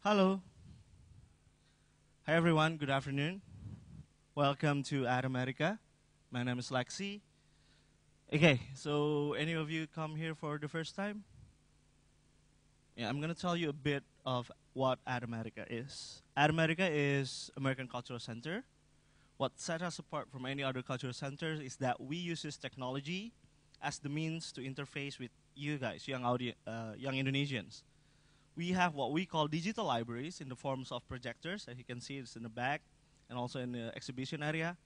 Hello. Hi, everyone. Good afternoon. Welcome to Ad America. My name is Lexi. Okay, so any of you come here for the first time? Yeah, I'm going to tell you a bit of what Ad America is. Ad America is American Cultural Center. What sets us apart from any other cultural centers is that we use this technology as the means to interface with you guys, young Indonesians. We have what we call digital libraries in the forms of projectors. As you can see, it's in the back and also in the exhibition area.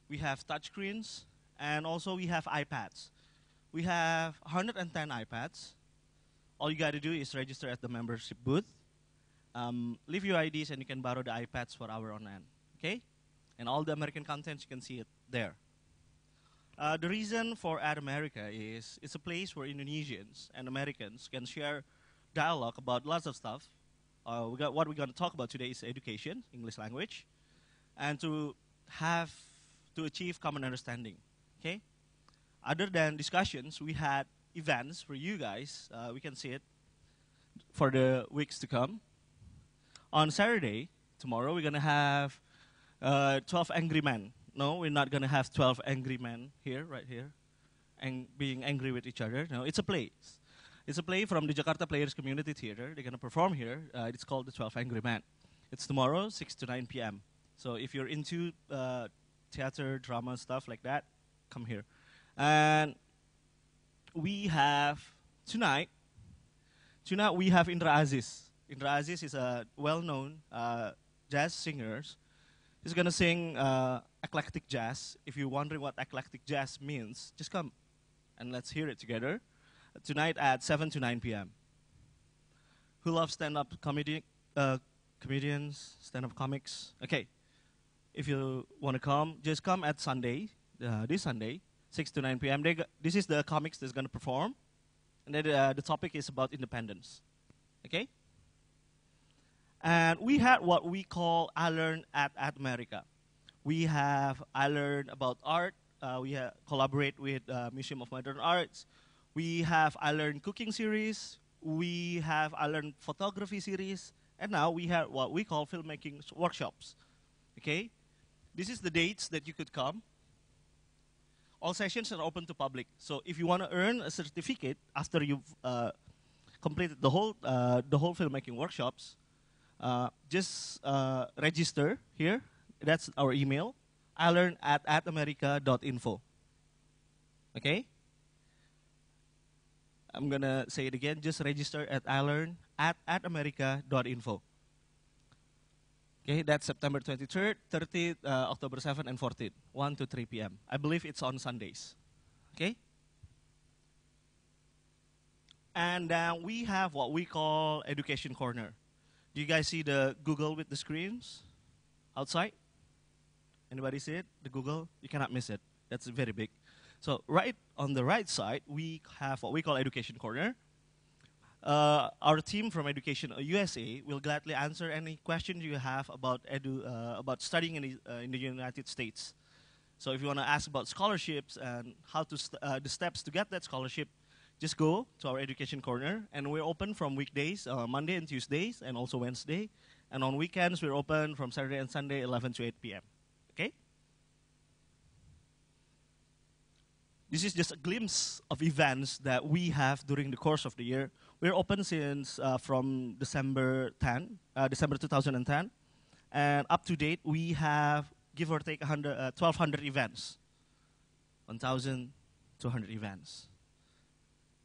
We have touchscreens, and also we have iPads. We have 110 iPads. All you got to do is register at the membership booth. Leave your IDs, and you can borrow the iPads for our on end. Okay? And all the American content, you can see it there. The reason for Ad America is it's a place where Indonesians and Americans can share dialogue about lots of stuff. What we're going to talk about today is education, English language, and to achieve common understanding. Okay. Other than discussions, we had events for you guys. We can see it for the weeks to come. On Saturday, tomorrow, we're going to have 12 angry men. No, we're not going to have 12 angry men here, right here, and being angry with each other. No, it's a play. It's a play from the Jakarta Players Community Theater. They're going to perform here. It's called The 12 Angry Men. It's tomorrow, 6 to 9 p.m. So if you're into theater, drama, stuff like that, come here. And we have tonight we have Indra Aziz. Indra Aziz is a well-known jazz singer. He's going to sing eclectic jazz. If you're wondering what eclectic jazz means, just come and let's hear it together. Tonight at 7 to 9 p.m. Who loves stand-up comedians, stand-up comics? Okay. If you want to come, just come at Sunday, this Sunday, 6 to 9 p.m. This is the comics that's going to perform. And then the topic is about independence. Okay? And we had what we call I Learn at America. I Learn about art. We collaborate with Museum of Modern Arts. We have I Learn cooking series. We have I Learn photography series. And now we have what we call filmmaking workshops. Okay? This is the dates that you could come. All sessions are open to public. So if you want to earn a certificate after you've completed the whole filmmaking workshops, just register here. That's our email. ilearn@america.info. Okay? I'm going to say it again. Just register at ilearn@america.info. Okay, that's September 23rd, 30th, October 7th, and 14th, 1 to 3 p.m. I believe it's on Sundays. Okay? And we have what we call Education Corner. Do you guys see the Google with the screens outside? Anybody see it? The Google? You cannot miss it. That's very big. So right on the right side, we have what we call Education Corner. Our team from Education USA will gladly answer any questions you have about studying in the United States. So if you want to ask about scholarships and how to the steps to get that scholarship, just go to our Education Corner. And we're open from weekdays, Monday and Tuesdays, and also Wednesday. And on weekends, we're open from Saturday and Sunday, 11 to 8 p.m. Okay? This is just a glimpse of events that we have during the course of the year. We're open since from December 2010. And up to date, we have, give or take, 1,200 events. 1,200 events.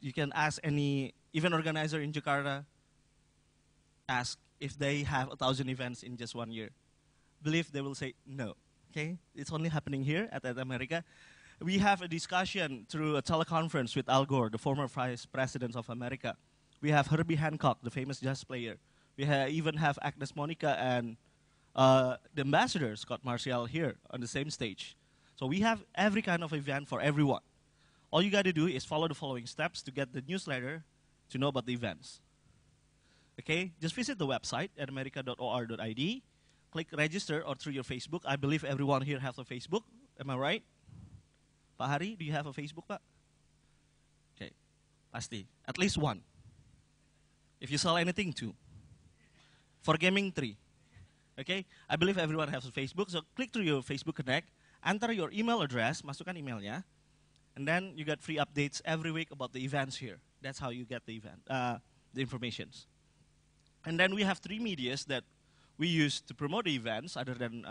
You can ask any event organizer in Jakarta, ask if they have 1,000 events in just 1 year. Believe they will say no. Okay? It's only happening here at America. We have a discussion through a teleconference with Al Gore, the former Vice President of America. We have Herbie Hancock, the famous jazz player. We even have Agnes Monica and the ambassador, Scott Marcial, here on the same stage. So we have every kind of event for everyone. All you got to do is follow the following steps to get the newsletter to know about the events. Okay? Just visit the website at america.or.id. Click register or through your Facebook. I believe everyone here has a Facebook. Am I right? Pak Hari, do you have a Facebook, Pak? Okay, pasti. At least one. If you sell anything, two. For gaming, 3. Okay, I believe everyone has a Facebook, so click through your Facebook Connect, enter your email address, masukkan emailnya, and then you get free updates every week about the events here. That's how you get the the informations. And then we have 3 medias that we use to promote the events other than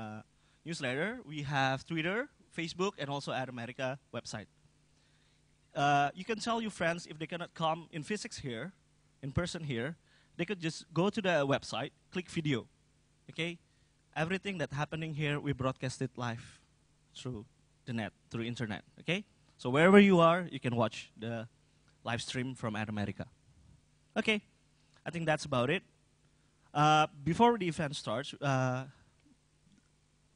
newsletter. We have Twitter, Facebook, and also Ad America website. You can tell your friends if they cannot come in physics here, in person here, they could just go to the website, click video. Okay? Everything that's happening here, we broadcast it live through the net, through internet. Okay? So wherever you are, you can watch the live stream from Ad America. Okay, I think that's about it. Before the event starts, we're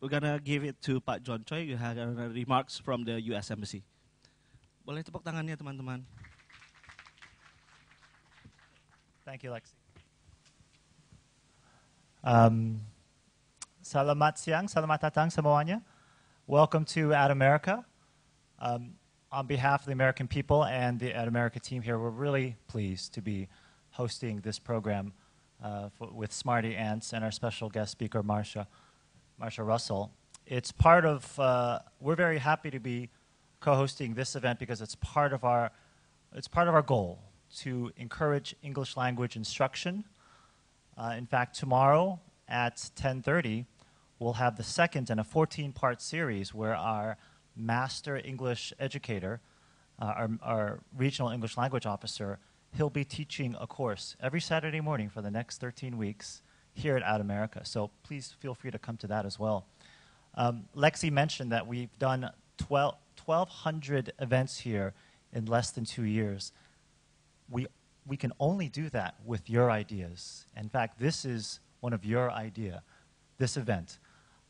gonna give it to Pak John Choi. You have remarks from the U.S. Embassy. Boleh tepuk tangannya, teman-teman. Thank you, Lexi. Selamat siang, selamat datang semuanya. Welcome to Ad America. On behalf of the American people and the Ad America team here, we're really pleased to be hosting this program with Smarty Ants and our special guest speaker, Marsha Russell. It's part of, we're very happy to be co-hosting this event because it's part of our goal to encourage English language instruction. In fact, tomorrow at 10:30, we'll have the second in a 14-part series where our master English educator, our regional English language officer, he'll be teaching a course every Saturday morning for the next 13 weeks here at Ad America. So please feel free to come to that as well. Lexi mentioned that we've done 1,200 events here in less than 2 years. We can only do that with your ideas. In fact, this is one of your idea, this event.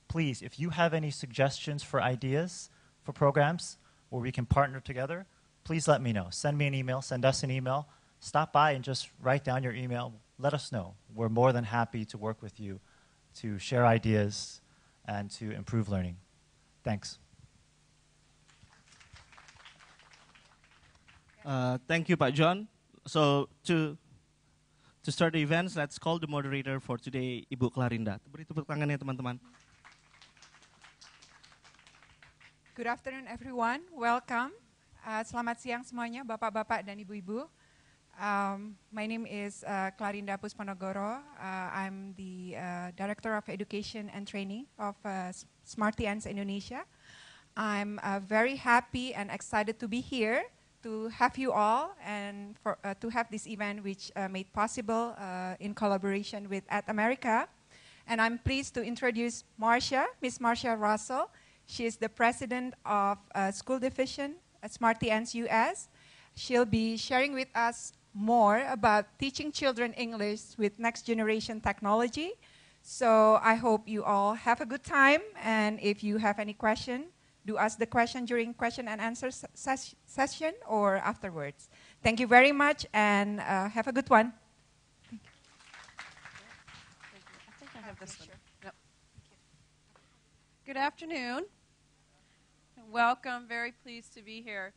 Please, if you have any suggestions for ideas for programs where we can partner together, please let me know. Send me an email, send us an email. Stop by and just write down your email. Let us know. We're more than happy to work with you to share ideas and to improve learning. Thanks. Thank you, Pak John. So to start the events, let's call the moderator for today, Ibu Clarinda. Beri tepuk tangannya, teman-teman. Good afternoon, everyone. Welcome. Selamat siang semuanya, bapak-bapak dan ibu-ibu. My name is Clarinda Puspanogoro. I'm the Director of Education and Training of Smarty Ants Indonesia. I'm very happy and excited to be here to have you all and to have this event which made possible in collaboration with Ad America. And I'm pleased to introduce Marsha, Miss Marsha Russell. She is the president of School Division at Smarty Ants US. She'll be sharing with us more about teaching children English with next generation technology. So I hope you all have a good time, and if you have any question, do ask the question during question and answer session or afterwards. Thank you very much, and have a good one. Thank you. I think I have this one. Yep. Good afternoon. Welcome. Very pleased to be here.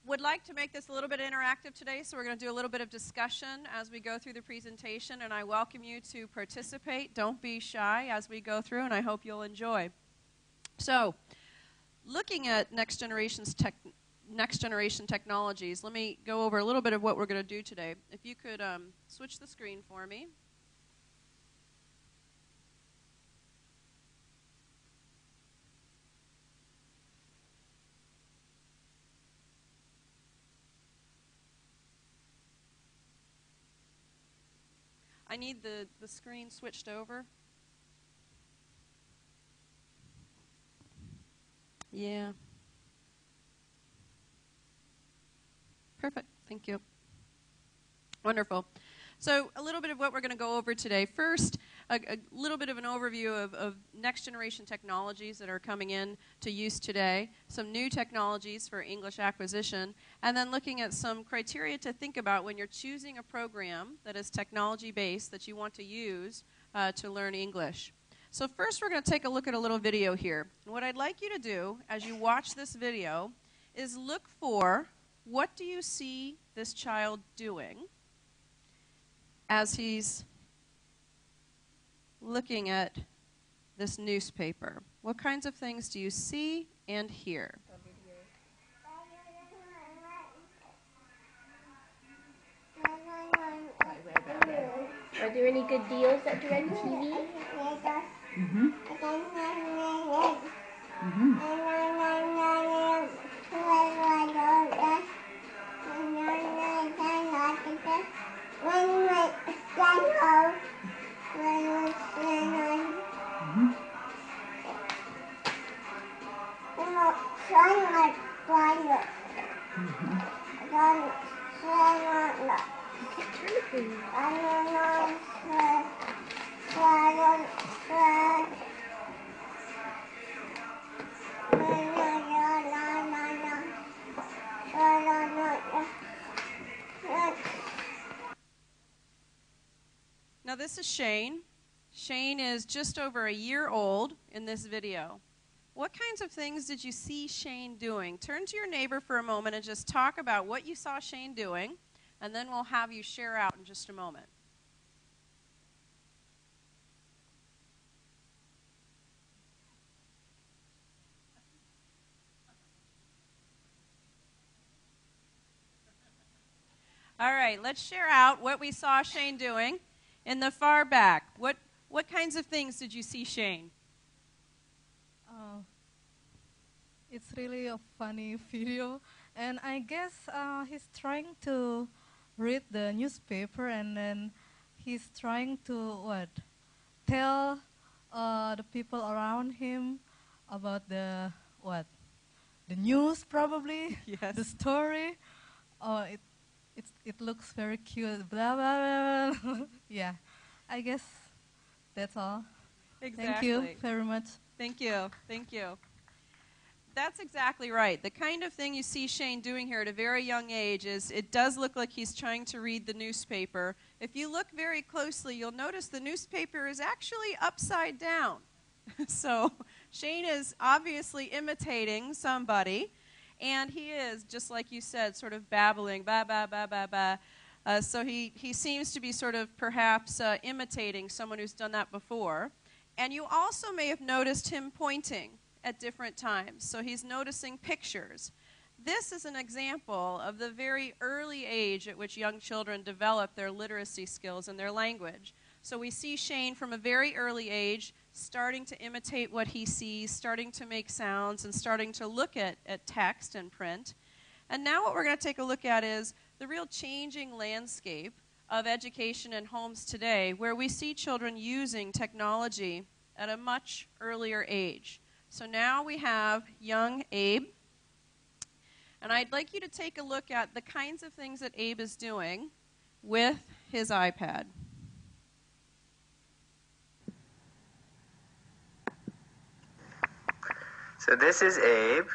Would like to make this a little bit interactive today, so we're going to do a little bit of discussion as we go through the presentation, and I welcome you to participate. Don't be shy as we go through, and I hope you'll enjoy. So, looking at next generation technologies, let me go over a little bit of what we're going to do today. If you could switch the screen for me. I need the screen switched over. Yeah. Perfect. Thank you. Wonderful. So a little bit of what we're going to go over today. First, a little bit of an overview of next generation technologies that are coming in to use today, some new technologies for English acquisition, and then looking at some criteria to think about when you're choosing a program that is technology-based that you want to use to learn English. So first we're going to take a look at a little video here. And what I'd like you to do as you watch this video is look for what do you see this child doing as he's looking at this newspaper? What kinds of things do you see and hear? Are there any good deals that are on TV? Mm-hmm. Now this is Shane. Shane is just over a year old in this video. What kinds of things did you see Shane doing? Turn to your neighbor for a moment and just talk about what you saw Shane doing, and then we'll have you share out in just a moment. All right, let's share out what we saw Shane doing. In the far back, what kinds of things did you see Shane? It's really a funny video, and I guess he's trying to read the newspaper, and then he's trying to tell the people around him about the news, probably. Yes. The story. It looks very cute. Blah blah blah. Yeah, I guess that's all. Exactly. Thank you very much. Thank you. Thank you. That's exactly right. The kind of thing you see Shane doing here at a very young age is it does look like he's trying to read the newspaper. If you look very closely, you'll notice the newspaper is actually upside down. So Shane is obviously imitating somebody, and he is, just like you said, sort of babbling, ba, ba, ba, ba, ba. So he seems to be sort of perhaps imitating someone who's done that before. And you also may have noticed him pointing at different times. So he's noticing pictures. This is an example of the very early age at which young children develop their literacy skills and their language. So we see Shane from a very early age starting to imitate what he sees, starting to make sounds, and starting to look at text and print. And now what we're going to take a look at is the real changing landscape of education in homes today, where we see children using technology at a much earlier age. So now we have young Abe, and I'd like you to take a look at the kinds of things that Abe is doing with his iPad. So this is Abe.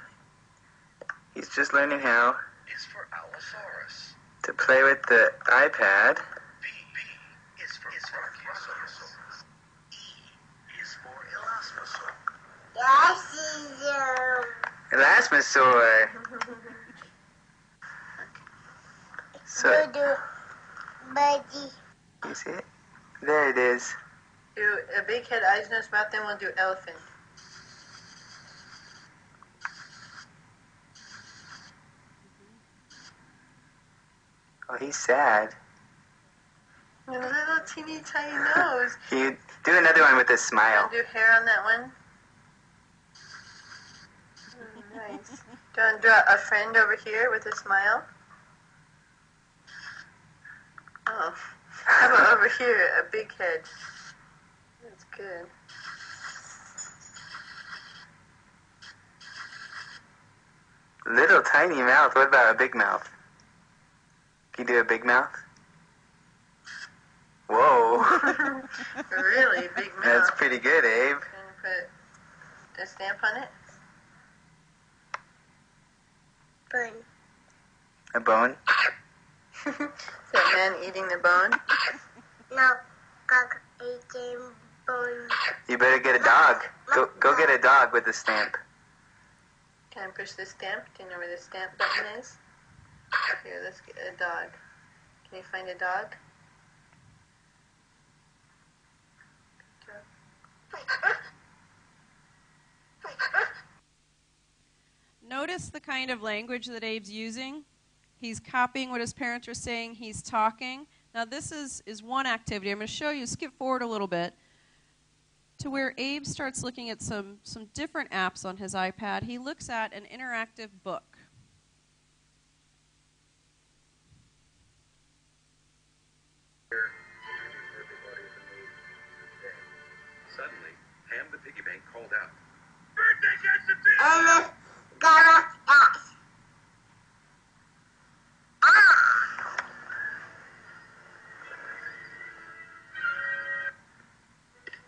He's just learning how is for Allosaurus. to play with the iPad. B is for Brachiosaurus. E is for Elasmosaurus. Elasmosaur. So, you see it? There it is. Do a big head, eyes, nose, mouth, then we'll do elephant. Oh, he's sad. A little teeny tiny nose. You do another one with a smile. Want to do hair on that one? Nice. Do you want to draw a friend over here with a smile? Oh. How about over here, a big head? That's good. Little tiny mouth. What about a big mouth? Can you do a big mouth? Whoa. Really big mouth. That's pretty good, Abe. And put a stamp on it. Bone. A bone? Is that man eating the bone? No, dog eating bone. You better get a dog. Go get a dog with a stamp. Can I push the stamp? Do you know where the stamp button is? Here, let's get a dog. Can you find a dog? Good job. Notice the kind of language that Abe's using. He's copying what his parents are saying. He's talking. Now this is one activity. I'm going to show you, skip forward a little bit, to where Abe starts looking at some different apps on his iPad. He looks at an interactive book. Suddenly, Ham the piggy bank called out.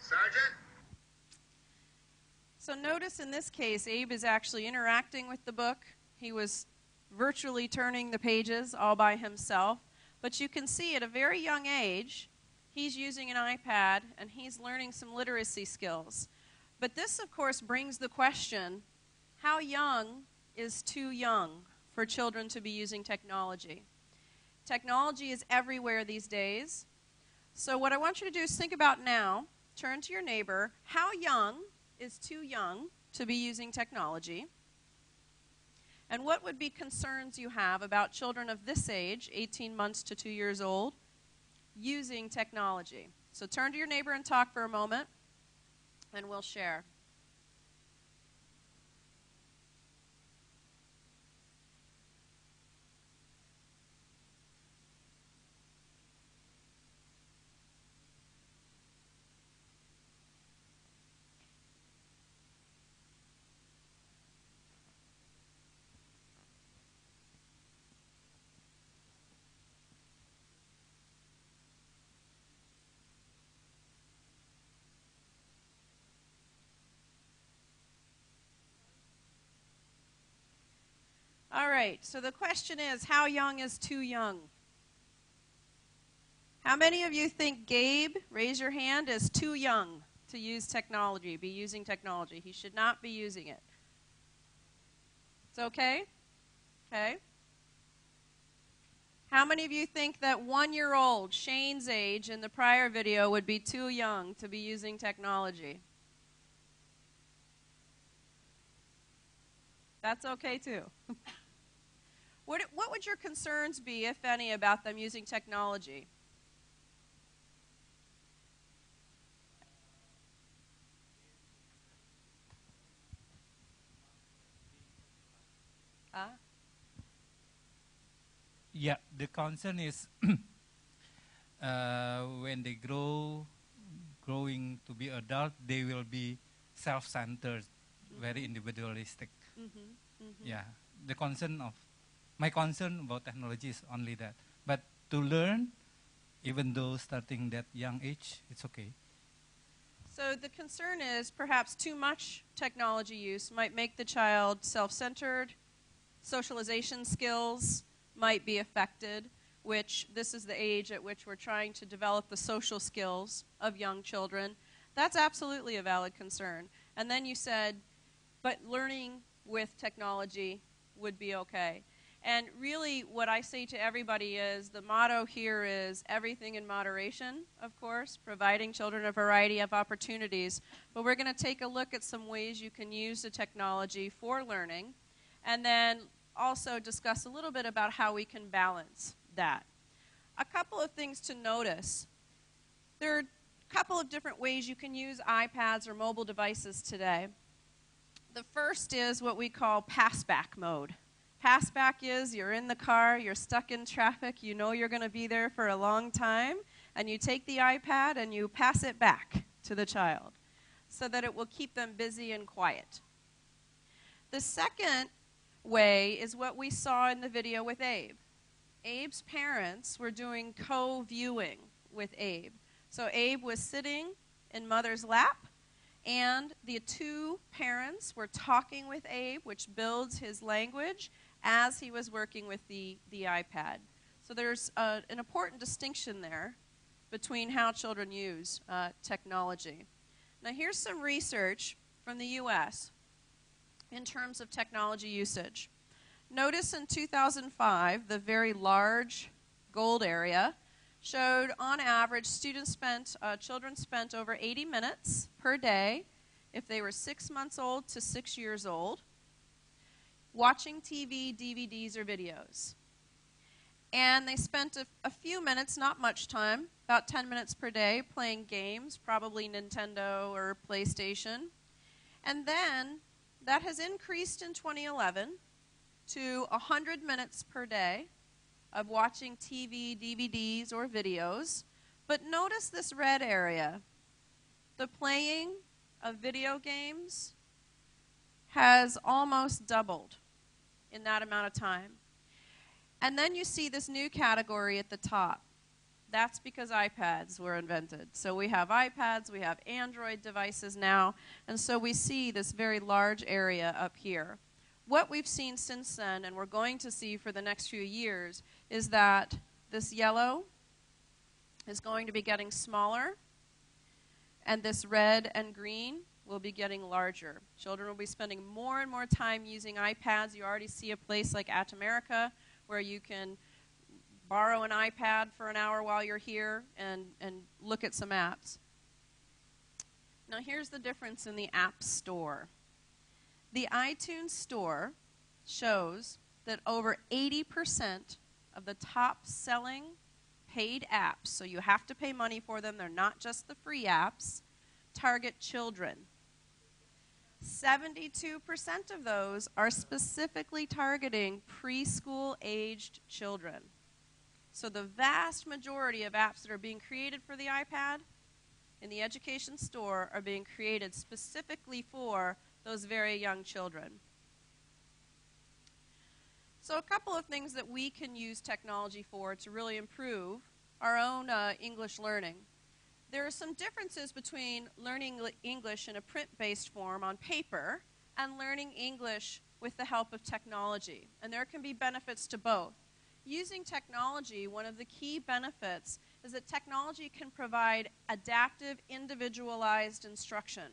Sergeant? So notice in this case, Abe is actually interacting with the book. He was virtually turning the pages all by himself. But you can see at a very young age, he's using an iPad and he's learning some literacy skills. But this, of course, brings the question, how young is too young for children to be using technology? Technology is everywhere these days. So what I want you to do is think about now, turn to your neighbor, how young is too young to be using technology? And what would be concerns you have about children of this age, 18 months to 2 years old, using technology? So turn to your neighbor and talk for a moment, and we'll share. All right, so the question is, how young is too young? How many of you think Gabe, raise your hand, is too young to use technology, be using technology? He should not be using it. It's okay? Okay. How many of you think that 1-year-old, Shane's age, in the prior video would be too young to be using technology? That's okay too. What would your concerns be, if any, about them using technology? Yeah, the concern is when they growing to be adult, they will be self-centered, very individualistic. Yeah, my concern about technology is only that. But to learn, even though starting that young age, it's okay. So the concern is perhaps too much technology use might make the child self-centered, socialization skills might be affected, which this is the age at which we're trying to develop the social skills of young children. That's absolutely a valid concern. And then you said, but learning with technology would be okay. And really what I say to everybody is the motto here is everything in moderation, of course, providing children a variety of opportunities. But we're going to take a look at some ways you can use the technology for learning, and then also discuss a little bit about how we can balance that. A couple of things to notice. There are a couple of different ways you can use iPads or mobile devices today. The first is what we call passback mode. Passback is you're in the car, you're stuck in traffic, you know you're going to be there for a long time, and you take the iPad and you pass it back to the child so that it will keep them busy and quiet. The second way is what we saw in the video with Abe. Abe's parents were doing co-viewing with Abe. So Abe was sitting in mother's lap, and the two parents were talking with Abe, which builds his language, as he was working with the iPad. So there's an important distinction there between how children use technology. Now here's some research from the U.S. in terms of technology usage. Notice in 2005, the very large gold area showed on average children spent over 80 minutes per day if they were 6 months old to 6 years old watching TV, DVDs, or videos. And they spent a few minutes, not much time, about 10 minutes per day, playing games, probably Nintendo or PlayStation. And then that has increased in 2011 to 100 minutes per day of watching TV, DVDs, or videos. But notice this red area. The playing of video games has almost doubled in that amount of time. And then you see this new category at the top. That's because iPads were invented. So we have iPads, we have Android devices now, and so we see this very large area up here. What we've seen since then, and we're going to see for the next few years, is that this yellow is going to be getting smaller, and this red and green will be getting larger. Children will be spending more and more time using iPads. You already see a place like At America where you can borrow an iPad for an hour while you're here and look at some apps. Now here's the difference in the App Store. The iTunes Store shows that over 80% of the top-selling paid apps, so you have to pay money for them, they're not just the free apps, target children. 72% of those are specifically targeting preschool-aged children. So the vast majority of apps that are being created for the iPad in the Education Store are being created specifically for those very young children. So a couple of things that we can use technology for to really improve our own English learning. There are some differences between learning English in a print-based form on paper and learning English with the help of technology. And there can be benefits to both. Using technology, one of the key benefits is that technology can provide adaptive, individualized instruction.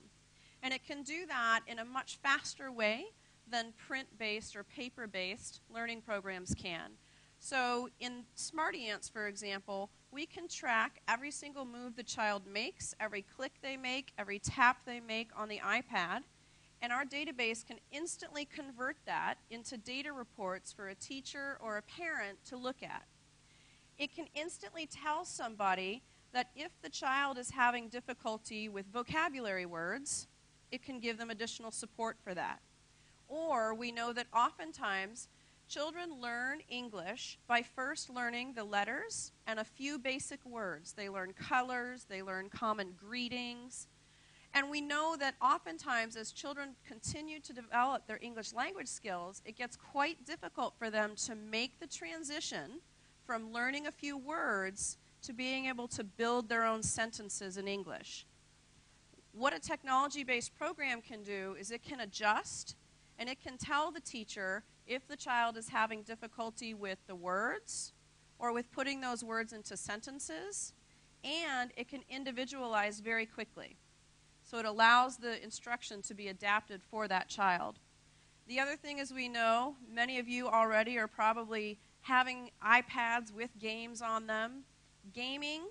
And it can do that in a much faster way than print-based or paper-based learning programs can. So in SmartyAnts, for example, we can track every single move the child makes, every click they make, every tap they make on the iPad, and our database can instantly convert that into data reports for a teacher or a parent to look at. It can instantly tell somebody that if the child is having difficulty with vocabulary words, it can give them additional support for that. Or we know that oftentimes children learn English by first learning the letters and a few basic words. They learn colors, they learn common greetings. And we know that oftentimes as children continue to develop their English language skills, it gets quite difficult for them to make the transition from learning a few words to being able to build their own sentences in English. What a technology-based program can do is it can adjust and it can tell the teacher if the child is having difficulty with the words or with putting those words into sentences, and it can individualize very quickly. So it allows the instruction to be adapted for that child. The other thing is we know, many of you already are probably having iPads with games on them. Gaming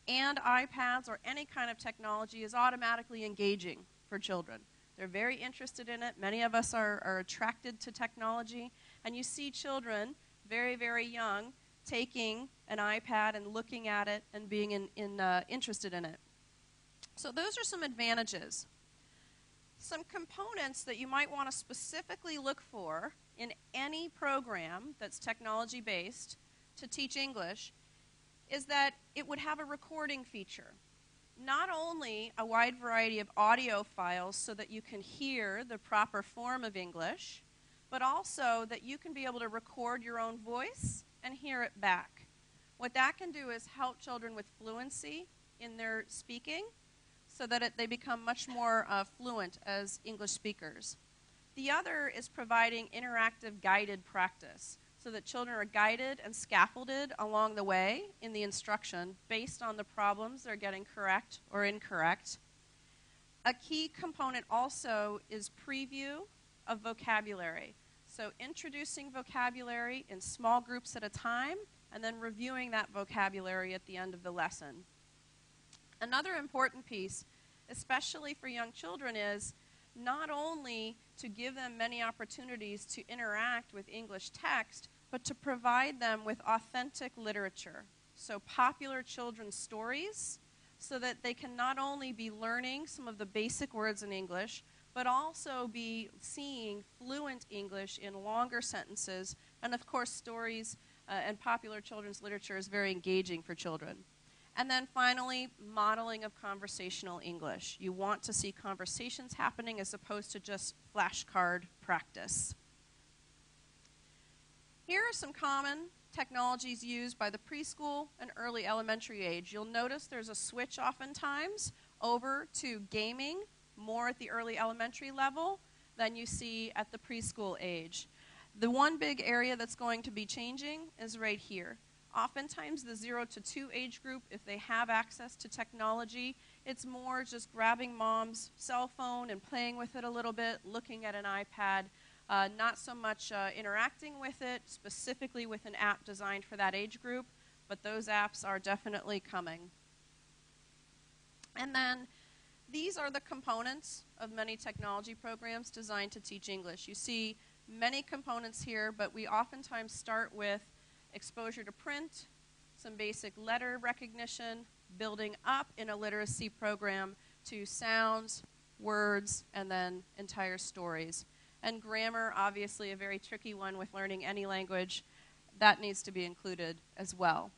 and iPads or any kind of technology is automatically engaging for children. They're very interested in it. Many of us are attracted to technology. And you see children, very, very young, taking an iPad and looking at it and being interested in it. So those are some advantages. Some components that you might want to specifically look for in any program that's technology-based to teach English is that it would have a recording feature. Not only a wide variety of audio files so that you can hear the proper form of English, but also that you can be able to record your own voice and hear it back. What that can do is help children with fluency in their speaking so that they become much more fluent as English speakers. The other is providing interactive guided practice so that children are guided and scaffolded along the way in the instruction based on the problems they're getting correct or incorrect. A key component also is preview of vocabulary. So introducing vocabulary in small groups at a time and then reviewing that vocabulary at the end of the lesson. Another important piece, especially for young children, is not only to give them many opportunities to interact with English text, but to provide them with authentic literature. So popular children's stories, so that they can not only be learning some of the basic words in English, but also be seeing fluent English in longer sentences. And of course, stories and popular children's literature is very engaging for children. And then finally, modeling of conversational English. You want to see conversations happening as opposed to just flashcard practice. Here are some common technologies used by the preschool and early elementary age. You'll notice there's a switch oftentimes over to gaming, more at the early elementary level than you see at the preschool age. The one big area that's going to be changing is right here. Oftentimes the 0 to 2 age group, if they have access to technology, it's more just grabbing mom's cell phone and playing with it a little bit, looking at an iPad, not so much interacting with it, specifically with an app designed for that age group, but those apps are definitely coming. And then these are the components of many technology programs designed to teach English. You see many components here, but we oftentimes start with exposure to print, some basic letter recognition, building up in a literacy program to sounds, words, and then entire stories. And grammar, obviously a very tricky one with learning any language, that needs to be included as well.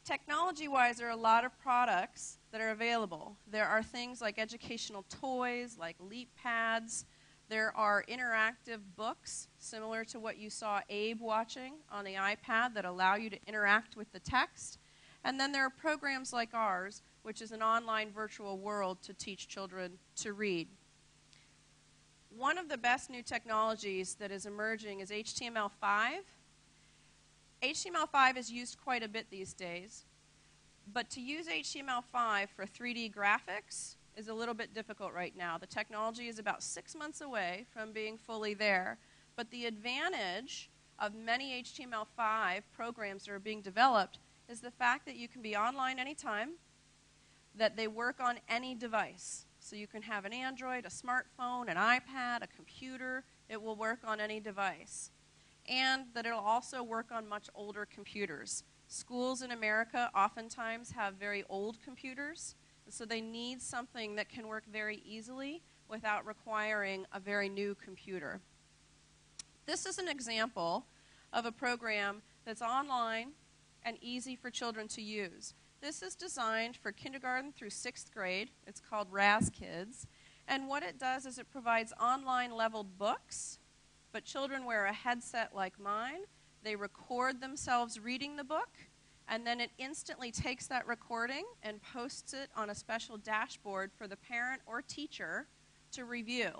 Technology-wise, there are a lot of products that are available. There are things like educational toys, like Leap Pads. There are interactive books, similar to what you saw Abe watching on the iPad, that allow you to interact with the text. And then there are programs like ours, which is an online virtual world to teach children to read. One of the best new technologies that is emerging is HTML5. HTML5 is used quite a bit these days, but to use HTML5 for 3D graphics is a little bit difficult right now. The technology is about 6 months away from being fully there, but the advantage of many HTML5 programs that are being developed is the fact that you can be online anytime, that they work on any device. So you can have an Android, a smartphone, an iPad, a computer. It will work on any device. And that it'll also work on much older computers. Schools in America oftentimes have very old computers, so they need something that can work very easily without requiring a very new computer. This is an example of a program that's online and easy for children to use. This is designed for kindergarten through 6th grade. It's called Raz Kids. And what it does is it provides online leveled books, but children wear a headset like mine. They record themselves reading the book, and then it instantly takes that recording and posts it on a special dashboard for the parent or teacher to review.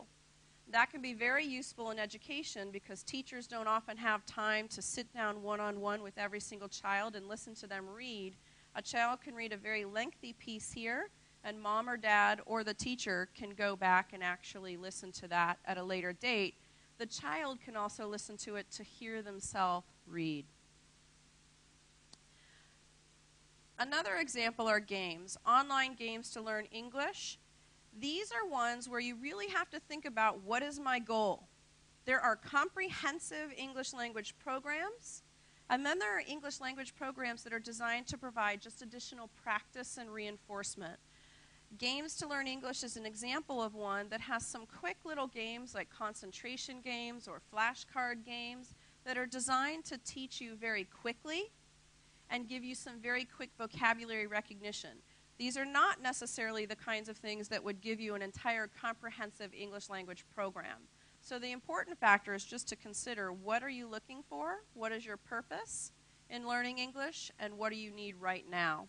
That can be very useful in education because teachers don't often have time to sit down one-on-one with every single child and listen to them read. A child can read a very lengthy piece here, and mom or dad or the teacher can go back and actually listen to that at a later date. The child can also listen to it to hear themselves read. Another example are games, online games to learn English. These are ones where you really have to think about, what is my goal? There are comprehensive English language programs, and then there are English language programs that are designed to provide just additional practice and reinforcement. Games to Learn English is an example of one that has some quick little games like concentration games or flashcard games that are designed to teach you very quickly and give you some very quick vocabulary recognition. These are not necessarily the kinds of things that would give you an entire comprehensive English language program. So the important factor is just to consider, what are you looking for? What is your purpose in learning English? And what do you need right now?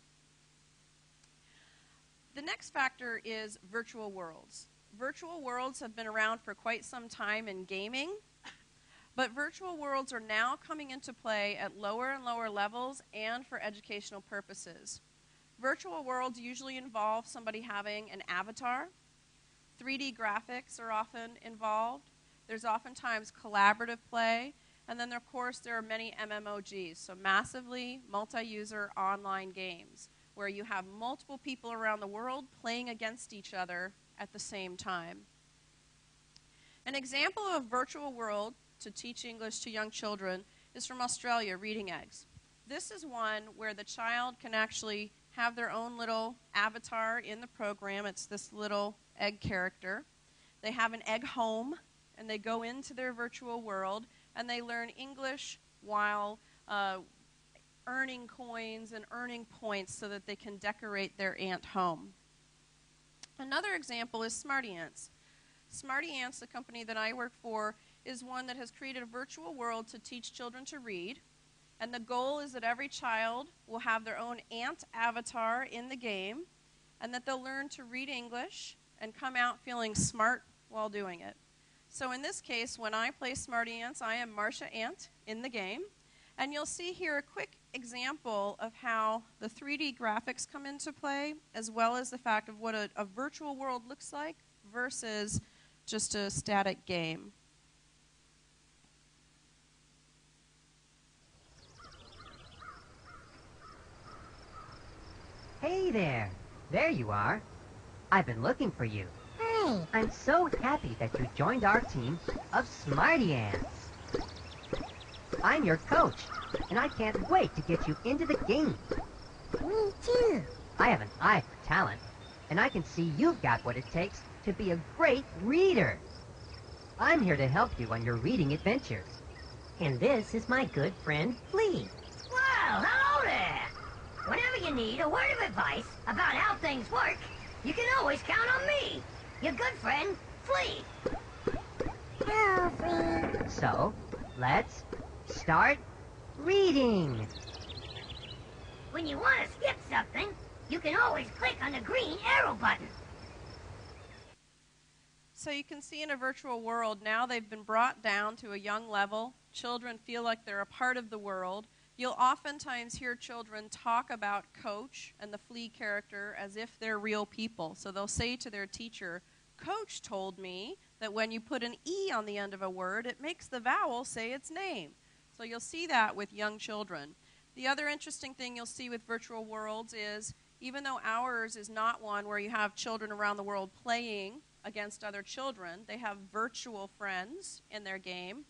The next factor is virtual worlds. Virtual worlds have been around for quite some time in gaming, but virtual worlds are now coming into play at lower and lower levels and for educational purposes. Virtual worlds usually involve somebody having an avatar. 3D graphics are often involved. There's oftentimes collaborative play, And then, of course, there are many MMOGs, so massively multi-user online games, where you have multiple people around the world playing against each other at the same time. An example of a virtual world to teach English to young children is from Australia, Reading Eggs. This is one where the child can actually have their own little avatar in the program. It's this little egg character. They have an egg home, and they go into their virtual world, and they learn English while earning coins and earning points so that they can decorate their ant home. Another example is Smarty Ants. Smarty Ants, the company that I work for, is one that has created a virtual world to teach children to read. And the goal is that every child will have their own ant avatar in the game, and that they'll learn to read English and come out feeling smart while doing it. So in this case, when I play Smarty Ants, I am Marcia Ant in the game. And you'll see here a quick example of how the 3D graphics come into play, as well as the fact of what a virtual world looks like versus just a static game. Hey there. There you are. I've been looking for you. Hey. I'm so happy that you joined our team of Smarty Ants. I'm your coach, and I can't wait to get you into the game. Me too. I have an eye for talent, and I can see you've got what it takes to be a great reader. I'm here to help you on your reading adventures. And this is my good friend, Flea. Well, hello there. Whenever you need a word of advice about how things work, you can always count on me, your good friend, Flea. Hello, Flea. So, let's start reading. When you want to skip something, you can always click on the green arrow button. So you can see in a virtual world, now they've been brought down to a young level. Children feel like they're a part of the world. You'll oftentimes hear children talk about Coach and the Flea character as if they're real people. So they'll say to their teacher, Coach told me that when you put an E on the end of a word, it makes the vowel say its name. So you'll see that with young children. The other interesting thing you'll see with virtual worlds is, even though ours is not one where you have children around the world playing against other children, they have virtual friends in their game.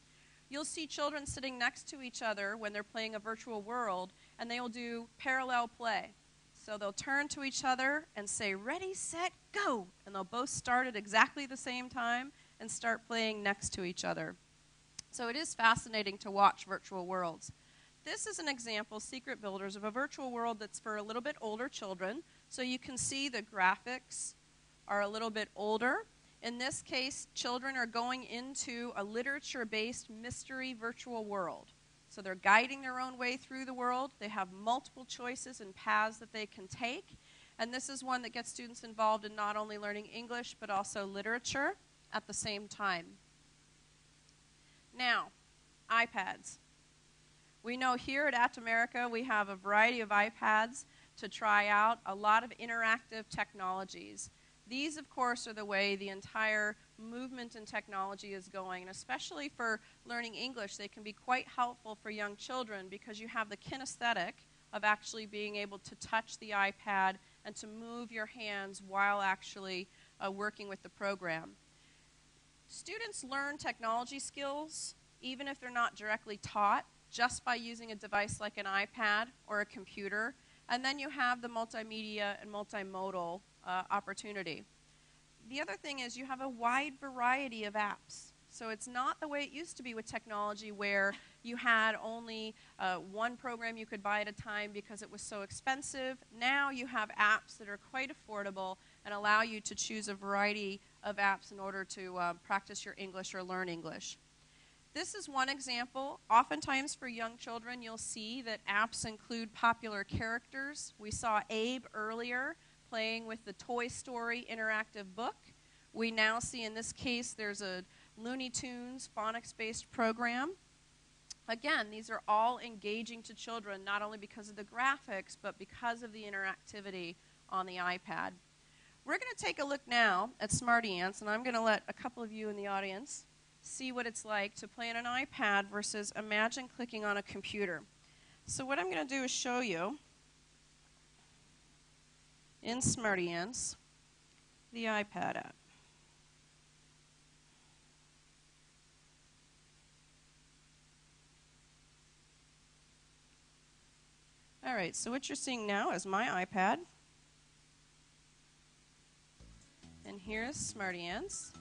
You'll see children sitting next to each other when they're playing a virtual world, and they will do parallel play. So they'll turn to each other and say, ready, set, go. And they'll both start at exactly the same time and start playing next to each other. So it is fascinating to watch virtual worlds. This is an example, Secret Builders, of a virtual world that's for a little bit older children. So you can see the graphics are a little bit older. In this case, children are going into a literature-based mystery virtual world. So they're guiding their own way through the world. They have multiple choices and paths that they can take. And this is one that gets students involved in not only learning English, but also literature at the same time. Now, iPads. We know here at America we have a variety of iPads to try out, a lot of interactive technologies. These, of course, are the way the entire movement in technology is going, and especially for learning English, they can be quite helpful for young children because you have the kinesthetic of actually being able to touch the iPad and to move your hands while actually working with the program. Students learn technology skills even if they're not directly taught, just by using a device like an iPad or a computer. And then you have the multimedia and multimodal opportunity. The other thing is you have a wide variety of apps. So it's not the way it used to be with technology where you had only one program you could buy at a time because it was so expensive. Now you have apps that are quite affordable and allow you to choose a variety of apps in order to practice your English or learn English. This is one example. Oftentimes for young children, you'll see that apps include popular characters. We saw Abe earlier playing with the Toy Story interactive book. We now see in this case there's a Looney Tunes phonics-based program. Again, these are all engaging to children, not only because of the graphics, but because of the interactivity on the iPad. We're going to take a look now at Smarty Ants, and I'm going to let a couple of you in the audience see what it's like to play on an iPad versus imagine clicking on a computer. So what I'm going to do is show you in SmartyAnts the iPad app. All right, so what you're seeing now is my iPad. And here's SmartyAnts.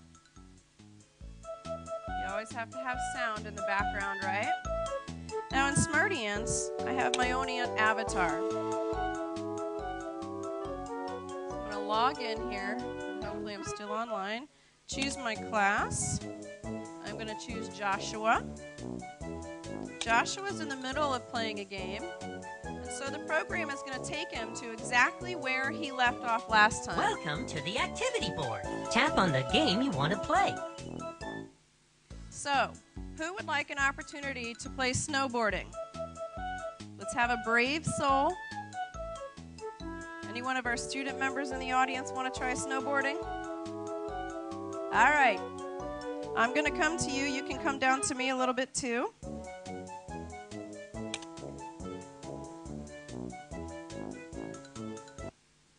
You always have to have sound in the background, right? Now in SmartyAnts, I have my own avatar. So I'm going to log in here. Hopefully I'm still online. Choose my class. I'm going to choose Joshua. Joshua's in the middle of playing a game. So the program is going to take him to exactly where he left off last time. Welcome to the activity board. Tap on the game you want to play. So, who would like an opportunity to play snowboarding? Let's have a brave soul. Any one of our student members in the audience want to try snowboarding? All right. I'm going to come to you. You can come down to me a little bit too.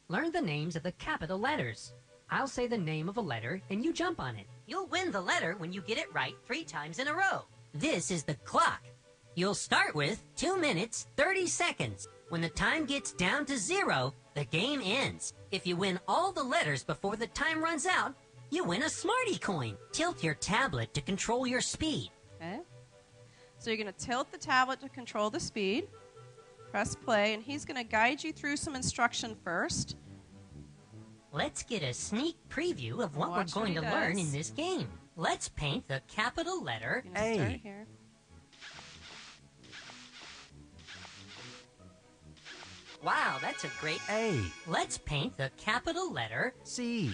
Learn the names of the capital letters. I'll say the name of a letter and you jump on it. You'll win the letter when you get it right 3 times in a row. This is the clock. You'll start with 2 minutes, 30 seconds. When the time gets down to 0, the game ends. If you win all the letters before the time runs out, you win a Smarty coin. Tilt your tablet to control your speed. Okay. So you're going to tilt the tablet to control the speed. Press play, and he's going to guide you through some instruction first. Let's get a sneak preview of what we're going to learn in this game. Let's paint the capital letter A. Start here. Wow, that's a great A. Let's paint the capital letter C.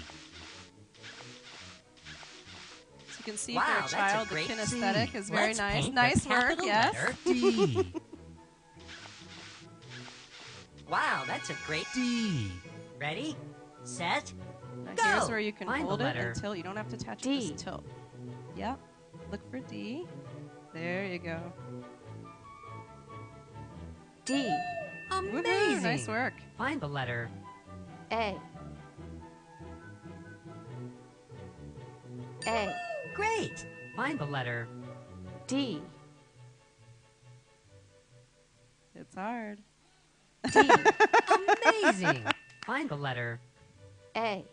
So you can see wow, for a child, the kinesthetic is very Let's nice. Paint Nice the work, yes. Letter D. Wow, that's a great D. Ready? Set? Now Go! here's where you can Find hold the it letter and tilt. You don't have to touch D. it, just tilt. Yep. Look for D. There you go. D. Woohoo, Amazing! nice work. Find the letter A. A. Great! Find the letter D. It's hard. D. Amazing! Find the letter A.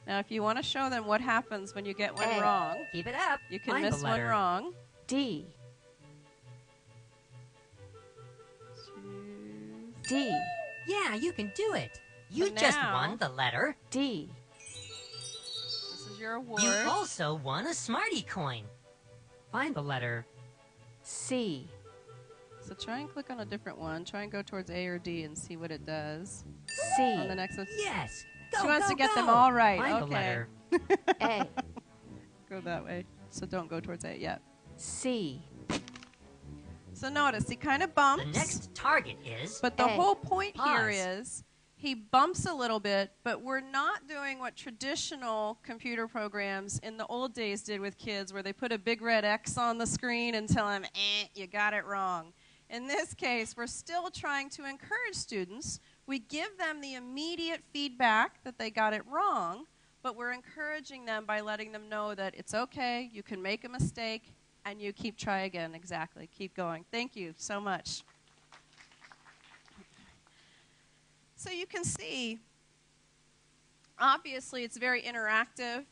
Now, if you want to show them what happens when you get one A. wrong, Keep it up. you can Find miss the one letter wrong. D. Choose. D. Yeah, you can do it. You So just now- won the letter. D. This is your award. You also won a Smarty coin. Find the letter C. So try and click on a different one. Try and go towards A or D and see what it does. C. On the next one. Yes. Go, She wants go, to get them go. all right. Find the Okay. letter A. Go that way. So don't go towards A yet. C. So notice, he kind of bumps. The next target is But the A. whole point here Pause. is he bumps a little bit, but we're not doing what traditional computer programs in the old days did with kids, where they put a big red X on the screen and tell them, you got it wrong. In this case, we're still trying to encourage students. We give them the immediate feedback that they got it wrong, but we're encouraging them by letting them know that it's okay, you can make a mistake, and you try again. Exactly. Keep going. Thank you so much. So you can see, obviously, it's very interactive.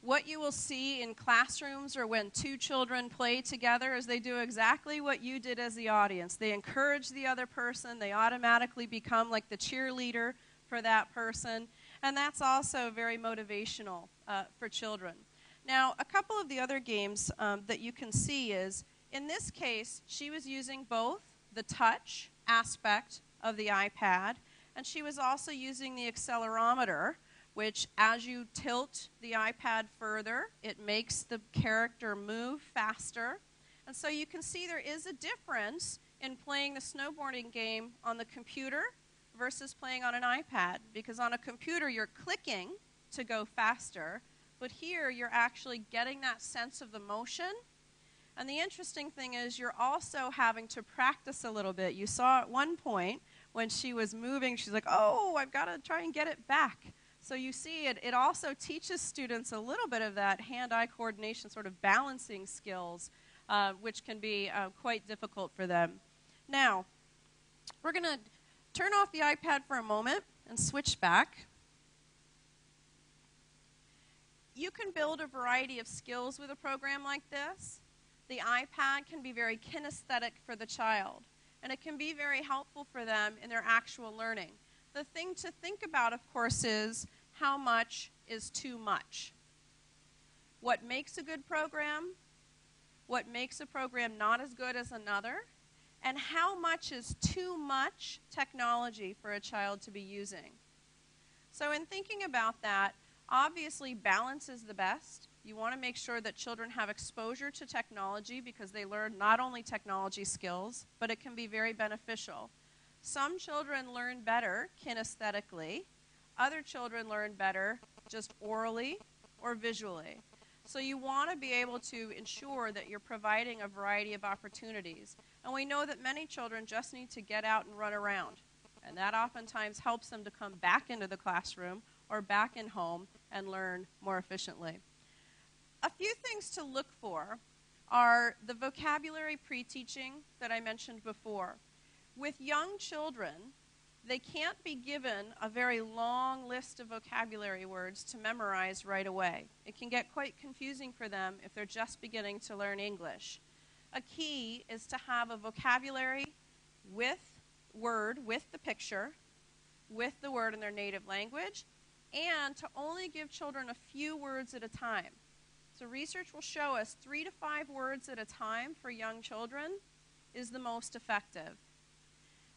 What you will see in classrooms or when 2 children play together is they do exactly what you did as the audience. They encourage the other person. They automatically become like the cheerleader for that person. And that's also very motivational for children. Now, a couple of the other games that you can see is, in this case, she was using both the touch aspect of the iPad, and she was also using the accelerometer, which as you tilt the iPad further, it makes the character move faster. And so you can see there is a difference in playing the snowboarding game on the computer versus playing on an iPad, because on a computer you're clicking to go faster, But here, you're actually getting that sense of the motion. And the interesting thing is you're also having to practice a little bit. You saw at one point when she was moving, she's like, oh, I've got to try and get it back. So you see, it also teaches students a little bit of that hand-eye coordination, sort of balancing skills, which can be quite difficult for them. Now, we're going to turn off the iPad for a moment and switch back. You can build a variety of skills with a program like this. The iPad can be very kinesthetic for the child, and it can be very helpful for them in their actual learning. The thing to think about, of course, is how much is too much. What makes a good program? What makes a program not as good as another? And how much is too much technology for a child to be using? So in thinking about that, obviously balance is the best. You want to make sure that children have exposure to technology because they learn not only technology skills, but it can be very beneficial. Some children learn better kinesthetically. Other children learn better just orally or visually. So you want to be able to ensure that you're providing a variety of opportunities. And we know that many children just need to get out and run around. And that oftentimes helps them to come back into the classroom or back in home and learn more efficiently. A few things to look for are the vocabulary pre-teaching that I mentioned before. With young children, they can't be given a very long list of vocabulary words to memorize right away. It can get quite confusing for them if they're just beginning to learn English. A key is to have a vocabulary with the picture, with the word in their native language, and to only give children a few words at a time. So research will show us 3 to 5 words at a time for young children is the most effective.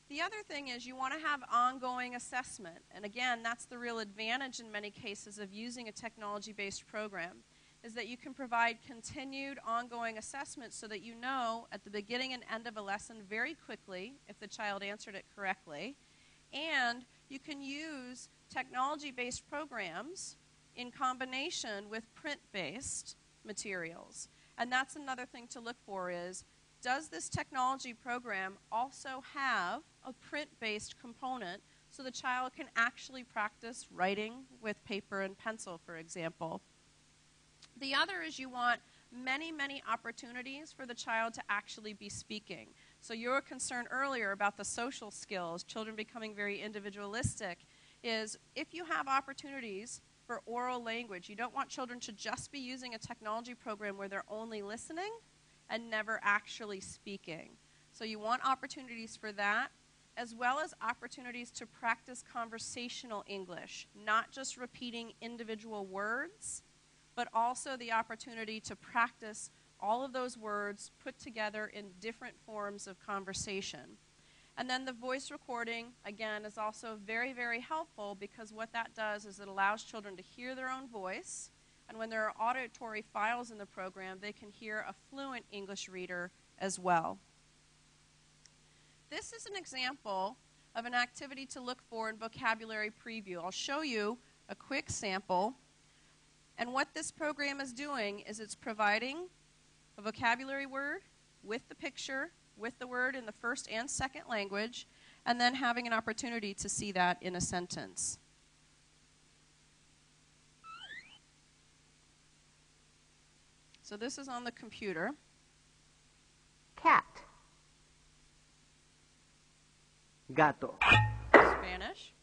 The other thing is you want to have ongoing assessment. And again, that's the real advantage in many cases of using a technology-based program, is that you can provide continued ongoing assessment so that you know at the beginning and end of a lesson very quickly if the child answered it correctly. And you can use technology-based programs in combination with print-based materials. And that's another thing to look for is, does this technology program also have a print-based component so the child can actually practice writing with paper and pencil, for example? The other is you want many, many opportunities for the child to actually be speaking. So your concern earlier about the social skills, children becoming very individualistic, is if you have opportunities for oral language, you don't want children to just be using a technology program where they're only listening and never actually speaking. So you want opportunities for that, as well as opportunities to practice conversational English, not just repeating individual words, but also the opportunity to practice all of those words put together in different forms of conversation. And then the voice recording, again, is also very, very helpful because what that does is it allows children to hear their own voice. And when there are auditory files in the program, they can hear a fluent English reader as well. This is an example of an activity to look for in vocabulary preview. I'll show you a quick sample. And what this program is doing is it's providing a vocabulary word with the picture, with the word in the first and second language, and then having an opportunity to see that in a sentence. So this is on the computer. Cat. Gato. Spanish.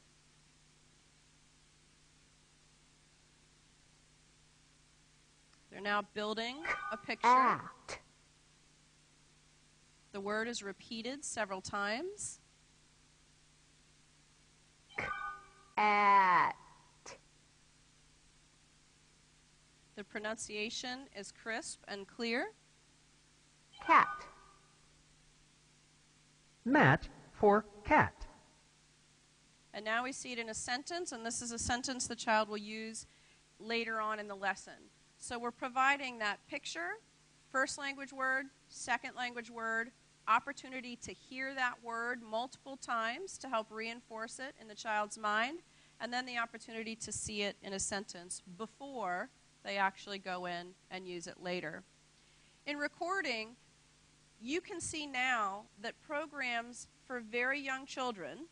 They're now building a picture. At. The word is repeated several times. At. The pronunciation is crisp and clear. Cat. Match for cat. And now we see it in a sentence, and this is a sentence the child will use later on in the lesson. So we're providing that picture, first language word, second language word, opportunity to hear that word multiple times to help reinforce it in the child's mind, and then the opportunity to see it in a sentence before They actually go in and use it later. In recording, you can see now that programs for very young children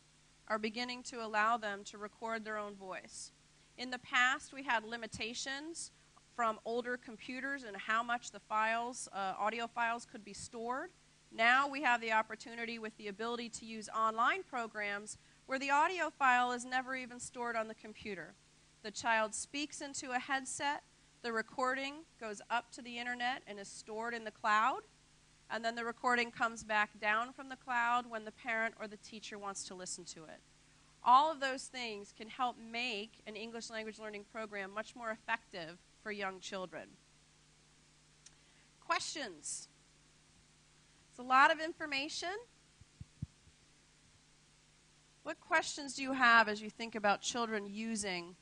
are beginning to allow them to record their own voice. In the past, we had limitations from older computers and how much the files, audio files could be stored. Now we have the opportunity with the ability to use online programs where the audio file is never even stored on the computer. The child speaks into a headset, the recording goes up to the internet and is stored in the cloud, and then the recording comes back down from the cloud when the parent or the teacher wants to listen to it. All of those things can help make an English language learning program much more effective for young children. Questions? It's a lot of information. What questions do you have as you think about children using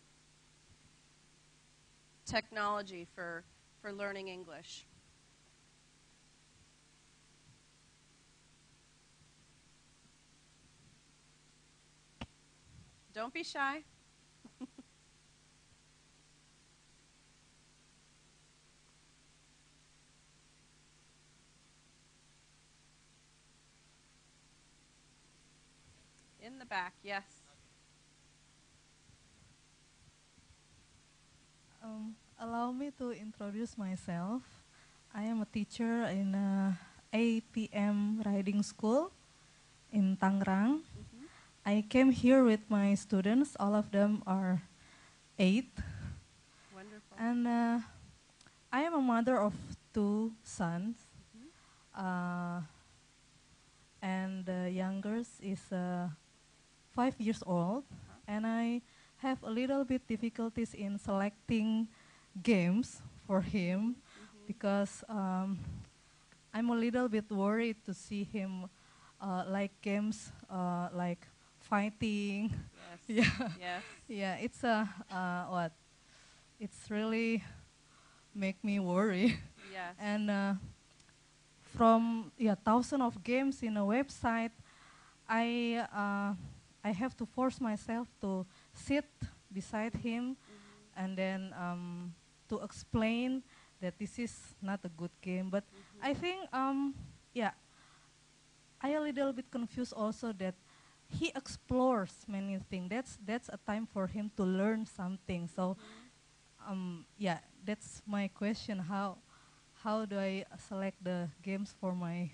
technology for learning English? Don't be shy. In the back, yes. Allow me to introduce myself. I am a teacher in ATM riding school in Tangerang. I came here with my students. All of them are 8. Wonderful. And I am a mother of 2 sons. And the youngest is 5 years old. And I have a little bit difficulties in selecting games for him because I'm a little bit worried to see him like games like fighting. Yes. Yeah. Yes. Yeah, it's what? It's really make me worry. Yes. And from thousands of games in a website, I have to force myself to sit beside him and then to explain that this is not a good game. But I think, I a little bit confused also that he explores many things. That's a time for him to learn something. So, that's my question. How do I select the games for my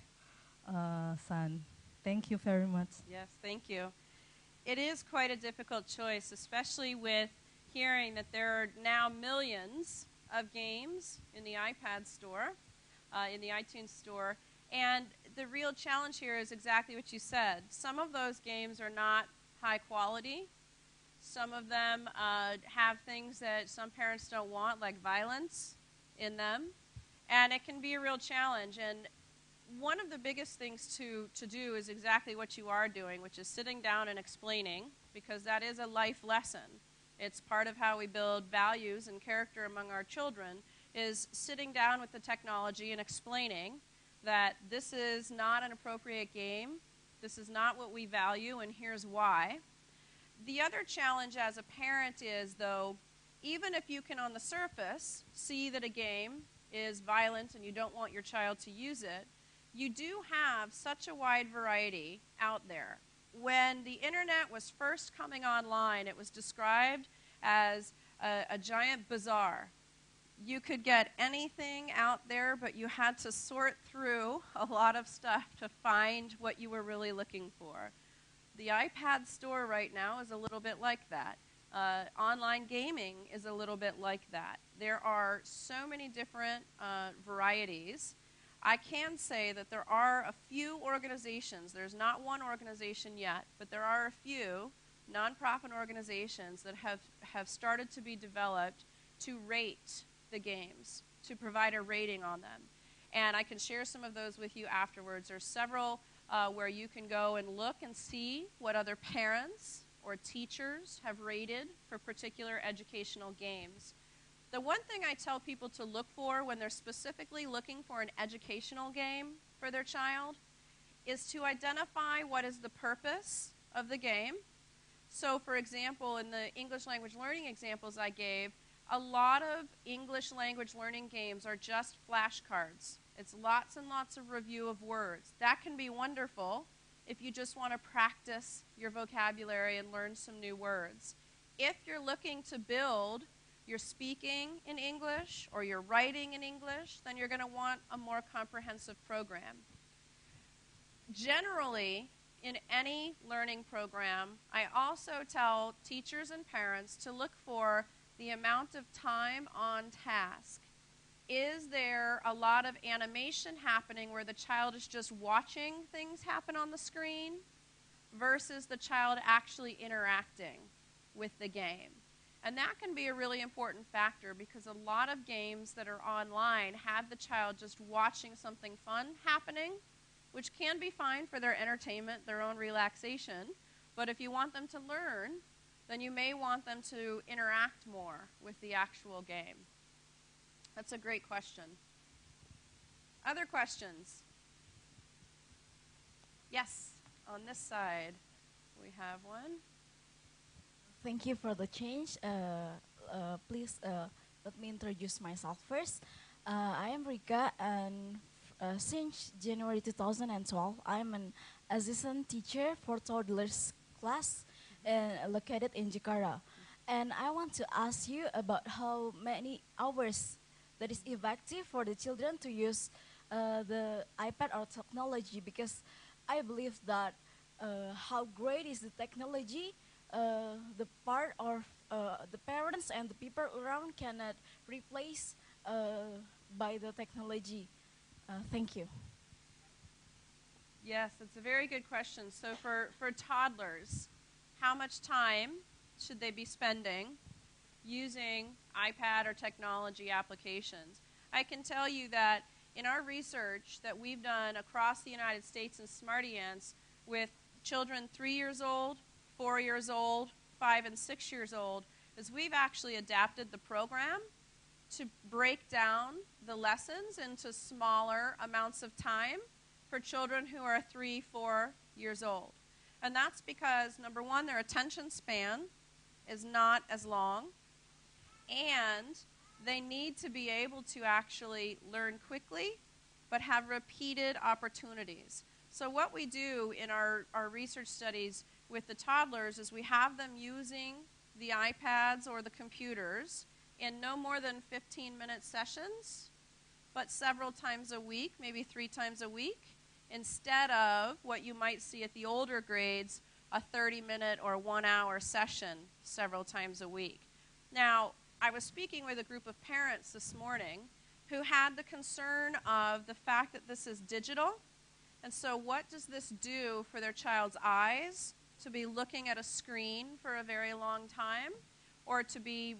son? Thank you very much. Yes, thank you. It is quite a difficult choice, especially with hearing that there are now millions of games in the iPad store, in the iTunes store. And the real challenge here is exactly what you said. Some of those games are not high quality. Some of them have things that some parents don't want, like violence in them. And it can be a real challenge. And one of the biggest things to do is exactly what you are doing, which is sitting down and explaining, because that is a life lesson. It's part of how we build values and character among our children, is sitting down with the technology and explaining that this is not an appropriate game, this is not what we value, and here's why. The other challenge as a parent is, though, even if you can on the surface see that a game is violent and you don't want your child to use it, you do have such a wide variety out there. When the internet was first coming online, it was described as a giant bazaar. You could get anything out there, but you had to sort through a lot of stuff to find what you were really looking for. The iPad store right now is a little bit like that. Online gaming is a little bit like that. There are so many different varieties. I can say that there are a few organizations, there's not one organization yet, but there are a few nonprofit organizations that have started to be developed to rate the games, to provide a rating on them. And I can share some of those with you afterwards. There's several where you can go and look and see what other parents or teachers have rated for particular educational games. The one thing I tell people to look for when they're specifically looking for an educational game for their child is to identify what is the purpose of the game. So, for example, in the English language learning examples I gave, A lot of English language learning games are just flashcards. It's lots and lots of review of words. That can be wonderful if you just want to practice your vocabulary and learn some new words. If you're looking to build your speaking in English or your writing in English, then you're going to want a more comprehensive program. Generally, in any learning program, I also tell teachers and parents to look for the amount of time on task. Is there a lot of animation happening where the child is just watching things happen on the screen versus the child actually interacting with the game? And that can be a really important factor because a lot of games that are online have the child just watching something fun happening, which can be fine for their entertainment, their own relaxation. But if you want them to learn, then you may want them to interact more with the actual game. That's a great question. Other questions? Yes, on this side we have one. Thank you for the change. Please let me introduce myself first. I am Rika, and since January 2012, I'm an assistant teacher for toddlers class located in Jakarta. And I want to ask you about how many hours that is effective for the children to use the iPad or technology, because I believe that how great is the technology, the part of the parents and the people around cannot replace by the technology. Thank you. Yes, it's a very good question. So for toddlers, how much time should they be spending using iPad or technology applications? I can tell you that in our research that we've done across the United States in Smarty Ants with children 3 years old, 4 years old, 5 and 6 years old, is we've actually adapted the program to break down the lessons into smaller amounts of time for children who are 3, 4 years old. And that's because, number one, their attention span is not as long, and they need to be able to actually learn quickly but have repeated opportunities. So what we do in our research studies with the toddlers is we have them using the iPads or the computers in no more than 15-minute sessions, but several times a week, maybe 3 times a week, instead of what you might see at the older grades, a 30-minute or 1-hour session several times a week. Now, I was speaking with a group of parents this morning who had the concern of the fact that this is digital, and so what does this do for their child's eyes to be looking at a screen for a very long time, or to be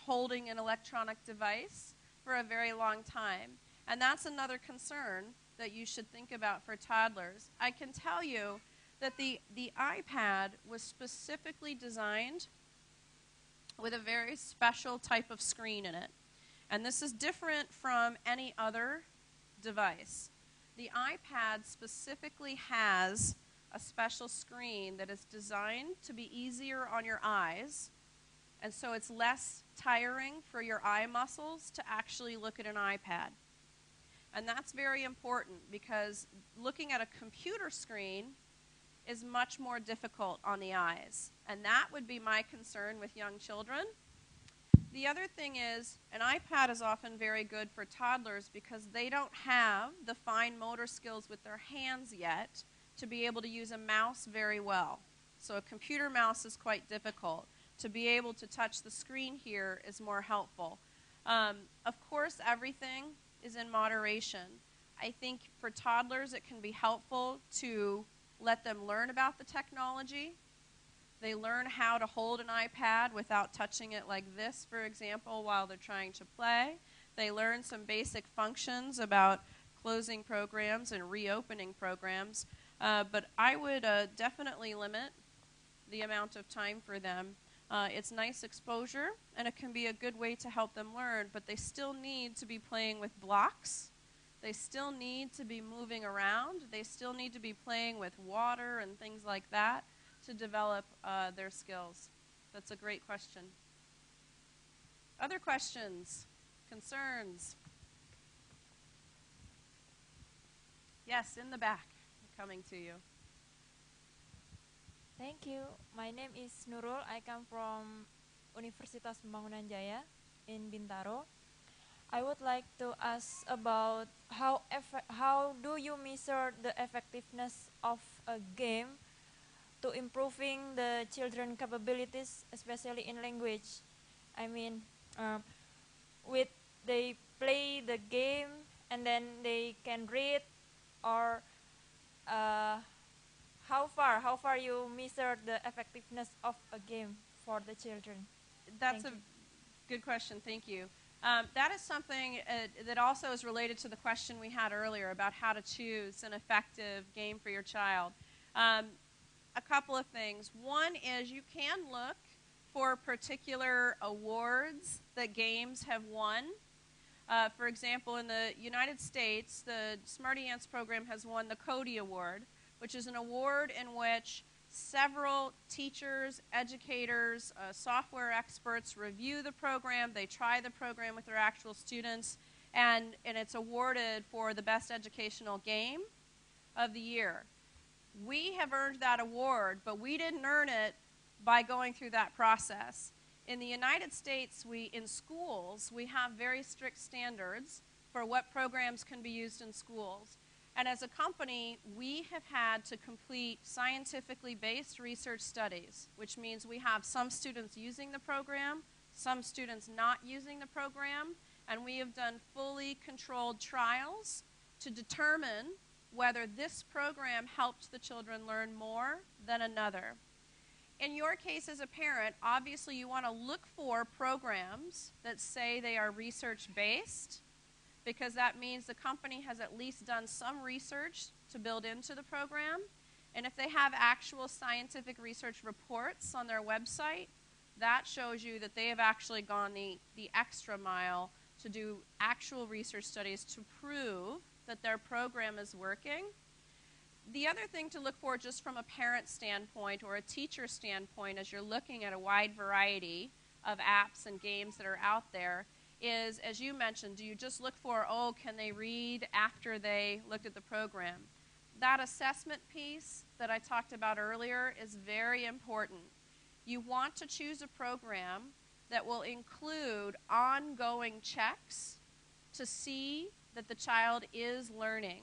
holding an electronic device for a very long time? And that's another concern that you should think about for toddlers. I can tell you that the iPad was specifically designed with a very special type of screen in it. And this is different from any other device. The iPad specifically has a special screen that is designed to be easier on your eyes, and so it's less tiring for your eye muscles to actually look at an iPad. And that's very important because looking at a computer screen is much more difficult on the eyes. And that would be my concern with young children. The other thing is, an iPad is often very good for toddlers because they don't have the fine motor skills with their hands yet to be able to use a mouse very well. So a computer mouse is quite difficult. To be able to touch the screen here is more helpful. Of course, everything is in moderation. I think for toddlers it can be helpful to let them learn about the technology. They learn how to hold an iPad without touching it like this, for example, while they're trying to play. They learn some basic functions about closing programs and reopening programs. But I would definitely limit the amount of time for them. It's nice exposure, and it can be a good way to help them learn, but they still need to be playing with blocks. They still need to be moving around. They still need to be playing with water and things like that to develop their skills. That's a great question. Other questions, concerns? Yes, in the back, coming to you. Thank you. My name is Nurul. I come from Universitas Pembangunan Jaya in Bintaro. I would like to ask about how do you measure the effectiveness of a game to improving the children capabilities, especially in language. I mean, with they play the game and then they can read, or how far you measure the effectiveness of a game for the children? That's a good question. Thank you. That is something that also is related to the question we had earlier about how to choose an effective game for your child. A couple of things. One is you can look for particular awards that games have won. For example, in the United States, the Smarty Ants program has won the Cody Award, which is an award in which several teachers, educators, software experts review the program. They try the program with their actual students, and it's awarded for the best educational game of the year. We have earned that award, but we didn't earn it by going through that process. In the United States, in schools, we have very strict standards for what programs can be used in schools. And as a company, we have had to complete scientifically based research studies, which means we have some students using the program, some students not using the program, and we have done fully controlled trials to determine whether this program helped the children learn more than another. In your case as a parent, obviously you want to look for programs that say they are research-based, because that means the company has at least done some research to build into the program. And if they have actual scientific research reports on their website, that shows you that they have actually gone the extra mile to do actual research studies to prove that their program is working. The other thing to look for just from a parent standpoint or a teacher standpoint as you're looking at a wide variety of apps and games that are out there is, as you mentioned, do you just look for, can they read after they looked at the program? That assessment piece that I talked about earlier is very important. You want to choose a program that will include ongoing checks to see that the child is learning.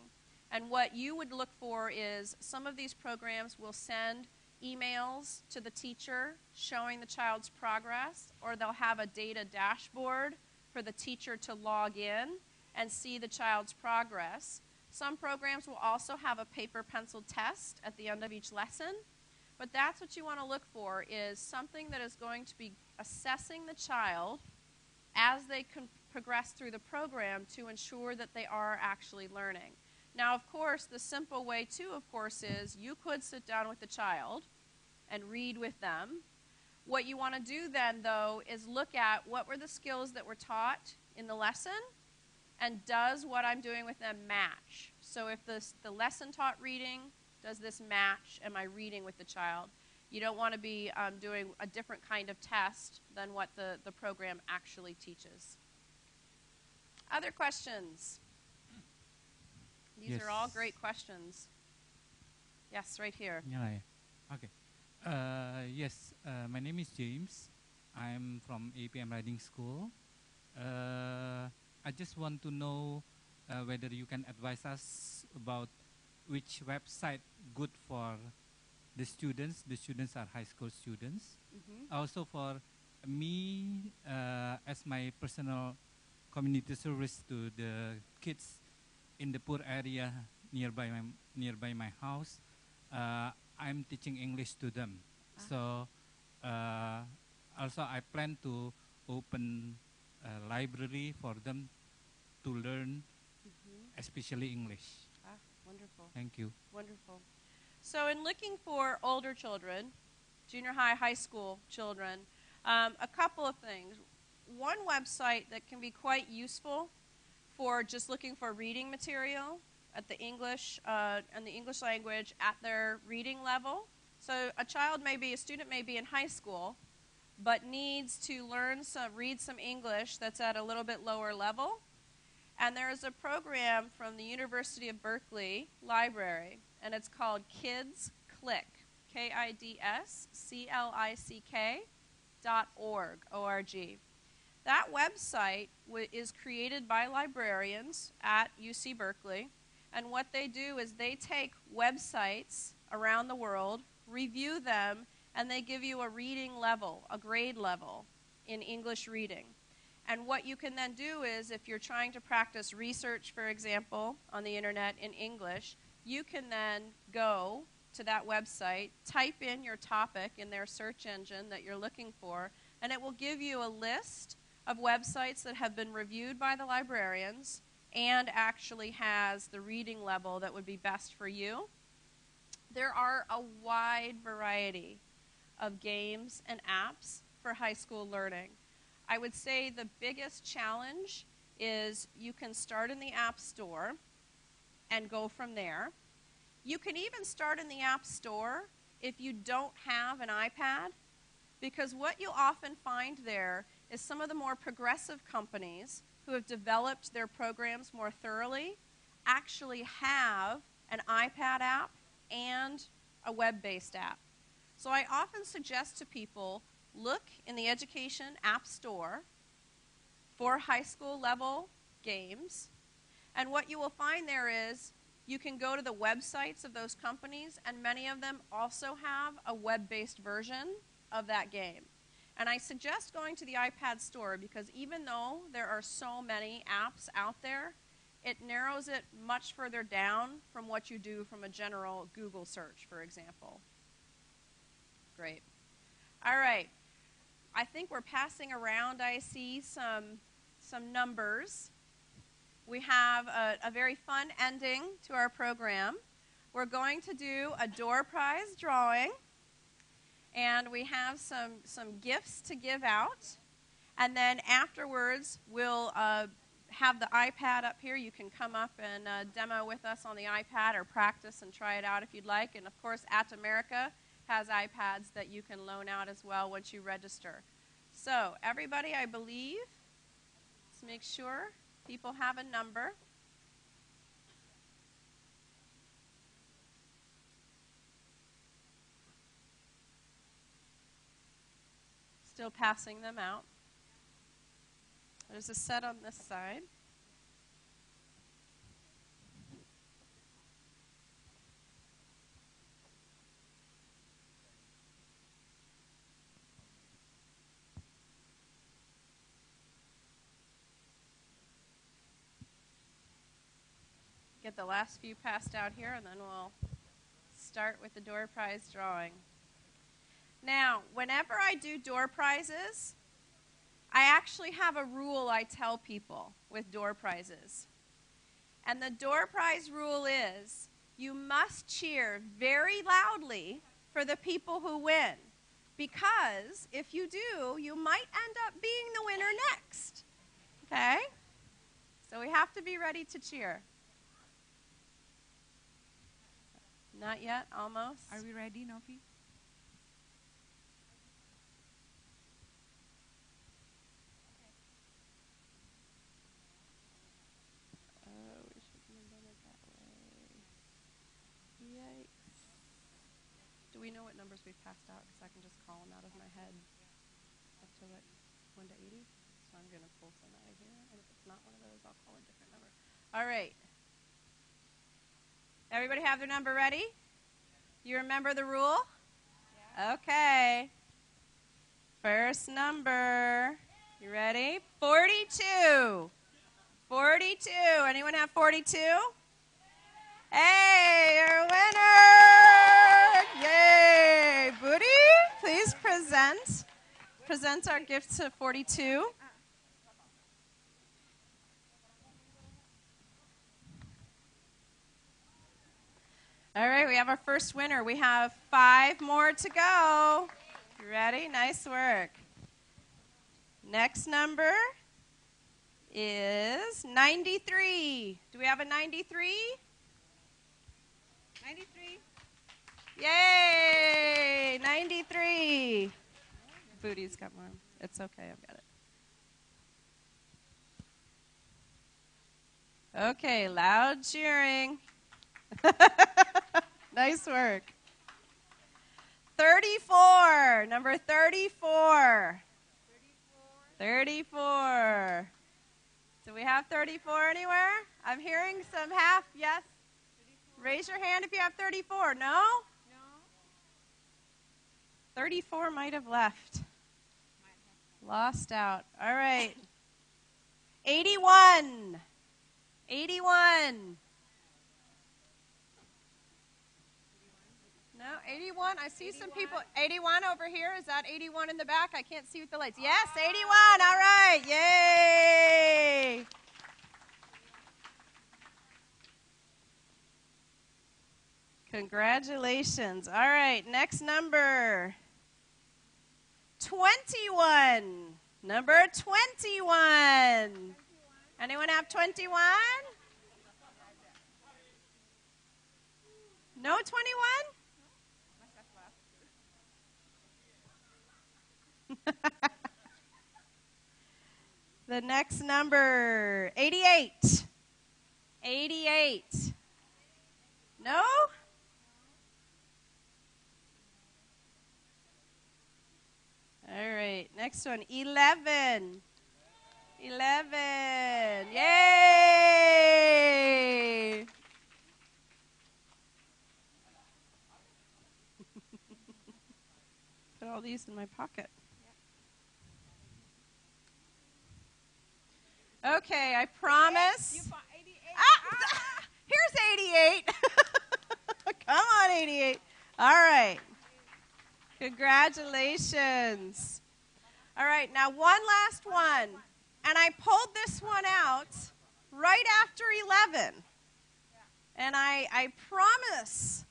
And what you would look for is some of these programs will send emails to the teacher showing the child's progress, or they'll have a data dashboard for the teacher to log in and see the child's progress. Some programs will also have a paper pencil test at the end of each lesson, but that's what you want to look for, is something that is going to be assessing the child as they progress through the program to ensure that they are actually learning. Now, of course, the simple way too, of course, is you could sit down with the child and read with them. What you want to do then, though, is look at what were the skills that were taught in the lesson, and does what I'm doing with them match? So if the lesson taught reading, does this match? Am I reading with the child? You don't want to be doing a different kind of test than what the program actually teaches. Other questions? These Yes. are all great questions. Yes, right here. Yeah. Okay. Yes, my name is James. I'm from APM Riding School. I just want to know whether you can advise us about which website good for the students. The students are high school students. Also for me, as my personal community service to the kids in the poor area nearby my house, I'm teaching English to them. So also I plan to open a library for them to learn, especially English. Wonderful. Thank you. Wonderful. So in looking for older children, junior high, high school children, a couple of things. One website that can be quite useful for just looking for reading material at the English and the English language at their reading level. So a student may be in high school, but needs to read some English that's at a little bit lower level. And there is a program from the University of Berkeley Library, and it's called Kids Click, KIDSCLICK.org, O-R-G. That website is created by librarians at UC Berkeley, and what they do is they take websites around the world, review them, and they give you a reading level, a grade level in English reading. And what you can then do is, if you're trying to practice research, for example, on the internet in English, you can then go to that website, type in your topic in their search engine that you're looking for, and it will give you a list of websites that have been reviewed by the librarians and actually has the reading level that would be best for you. There are a wide variety of games and apps for high school learning. I would say the biggest challenge is you can start in the App Store and go from there. You can even start in the App Store if you don't have an iPad, because what you'll often find there is some of the more progressive companies who have developed their programs more thoroughly actually have an iPad app and a web-based app. So I often suggest to people, look in the Education App Store for high school level games, and what you will find there is you can go to the websites of those companies, and many of them also have a web-based version of that game. And I suggest going to the iPad store because even though there are so many apps out there, it narrows it much further down from what you do from a general Google search, for example. Great. All right. I think we're passing around, I see some numbers. We have a very fun ending to our program. We're going to do a door prize drawing, and we have some gifts to give out. And then afterwards, we'll have the iPad up here. You can come up and demo with us on the iPad or practice and try it out if you'd like. And of course, Atamerica has iPads that you can loan out as well once you register. So everybody, I believe, let's make sure people have a number. Still passing them out. There's a set on this side. Get the last few passed out here, and then we'll start with the door prize drawing. Now, whenever I do door prizes, I actually have a rule I tell people with door prizes. And the door prize rule is you must cheer very loudly for the people who win. Because if you do, you might end up being the winner next. Okay? So we have to be ready to cheer. Not yet, almost. Are we ready, Novi? We shouldn't have done it that way. Yikes. Do we know what numbers we've passed out? Because I can just call them out of my head up to what, 1 to 80? So I'm going to pull some out of here. And if it's not one of those, I'll call a different number. All right. Everybody have their number ready? You remember the rule? Yeah. Okay. First number. You ready? 42. 42. Anyone have 42? Hey, you're a winner! Yay! Booty, please present our gift to 42. All right, we have our first winner. We have 5 more to go. You ready? Nice work. Next number is 93. Do we have a 93? 93. Yay! 93. Foodie's got more. It's okay, I've got it. Okay, loud cheering. Nice work. 34, number 34. 34. Do we have 34 anywhere? I'm hearing some half, yes? Raise your hand if you have 34. No? No. 34 might have left. Lost out. All right. 81. 81. No, 81. I see 81. Some people. 81 over here. Is that 81 in the back? I can't see with the lights. Yes, 81. All right. Yay. Congratulations. All right. Next number. 21. Number 21. Anyone have 21? No 21? The next number, 88. 88. No? All right, next one, 11. 11. Yay! Put all these in my pocket. Okay, I promise. You found 88. Here's 88. Come on, 88. All right. Congratulations. All right, now one last one. And I pulled this one out right after 11. And I promise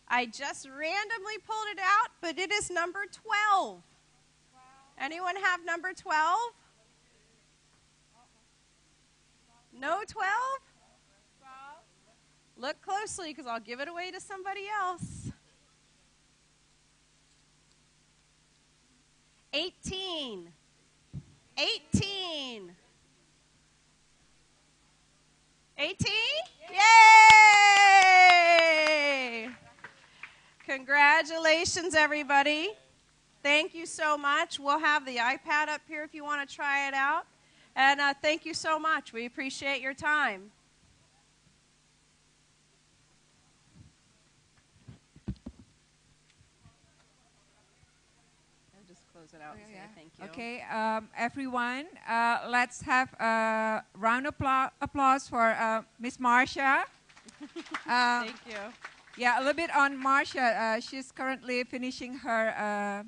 I just randomly pulled it out, but it is number 12. Anyone have number 12? No 12? Look closely because I'll give it away to somebody else. 18. 18. 18? Yay! Congratulations, everybody. Thank you so much. We'll have the iPad up here if you want to try it out. And thank you so much. We appreciate your time. I'll just close it out and say thank you. Okay, everyone, let's have a round of applause for Miss Marcia. Thank you. Yeah, a little bit on Marcia. She's currently finishing her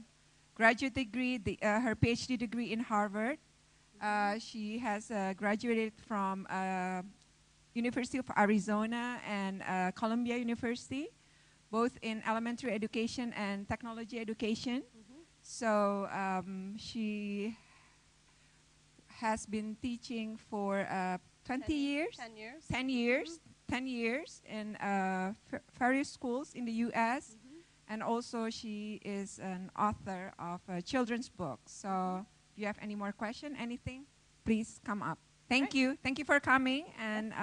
graduate degree, her PhD degree in Harvard. She has graduated from University of Arizona and Columbia University, both in elementary education and technology education. So she has been teaching for 20 years? 10 years. 10 years. 10 years in various schools in the U.S. And also she is an author of children's books. So if you have any more questions, anything, please come up. Thank you. Thank you for coming. And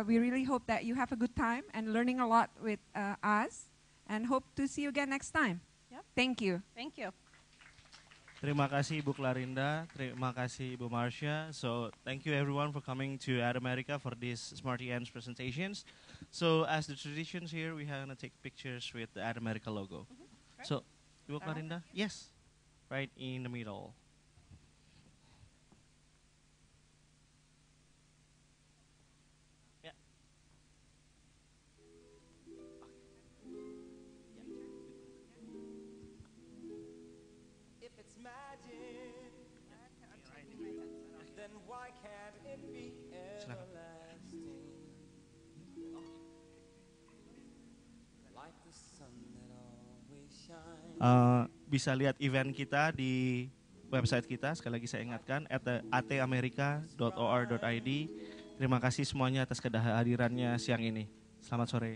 we really hope that you have a good time and learning a lot with us. And hope to see you again next time. Yep. Thank you. Thank you. Terima kasih Ibu Clarinda, terima kasih Ibu Marcia. So thank you everyone for coming to America for these Smarty Ants presentations. So as the traditions here, we are going to take pictures with the America logo. So Ibu Clarinda, yes, right in the middle. Bisa lihat event kita di website kita. Sekali lagi saya ingatkan, atamerika.or.id. Terima kasih semuanya atas kehadirannya siang ini. Selamat sore.